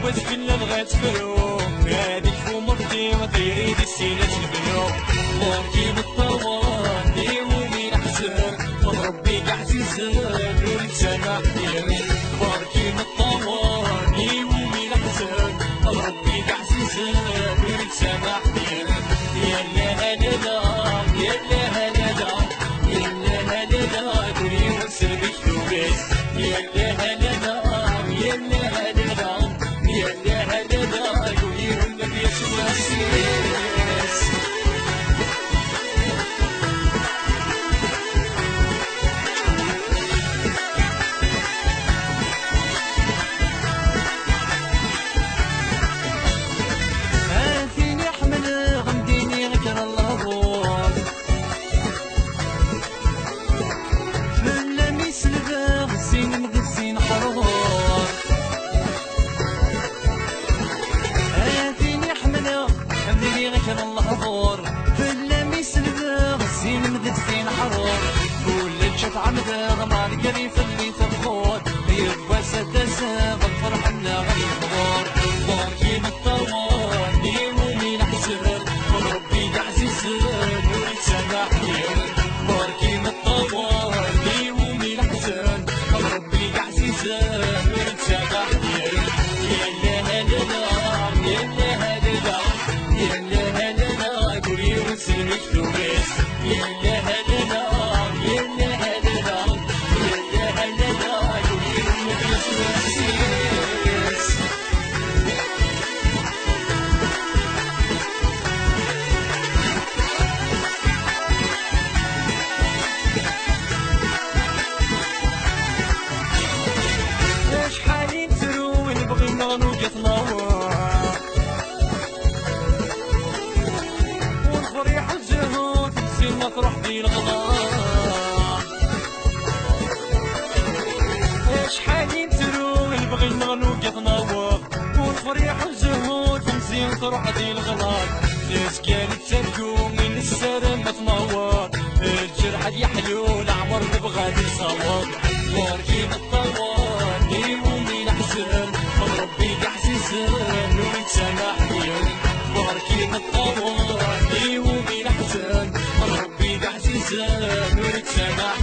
واش كنا بغات فرو هاديك فمرتي وطيري دي السينة تنبنو باركي بالطوال ومين احسن ربي قاع زيزان نور السماء ديالي باركي بالطوال ومين احسن ربي قاع زيزان نور السماء ديالي يلا هلا يلا هلا يلا هلا دنيا وسربك لوبيس يلا هلا يلا هلا يلا هلا دنيا والنبي يسوع السيس هاتيني احمد غمديني غير الله بور فلا ميسلبا غزين مغزين حرور هاتيني احمد غمديني غير الله بور فلا ميسلبا غزين مغزين حرور كل تشوف عمدا غمار قريف اللي تبخور يبا ستسا غفر حنا غيبور باركي بالطوال ومين احسن وربي قاع زيزان والسماح باركي بالطوال ومين احسن وربي قاع زيزان والسماح يلا هلا يلا هلا يلا هلا قولي وسلمك لوبيس يلا هلا يلا هلا يلا هلا قولي والنبي يسوع السيس شحال ينسرو ونبغي نغنو كتنور ونفرح الجهود تسير مطرح دي الغدار شحال ينسرو ونبغي نغنو كتنور ونفرح الجهود تسير مطرح دي الغدار ناس كانت تسلكو من السلام ما تنور الجرح يحلو العمر نبغى نصور باركي بالطوال ومين احسن ربي قاع زيزان ونتسامح باركي بالطوال ومين احسن ربي قاع زيزان ونتسامح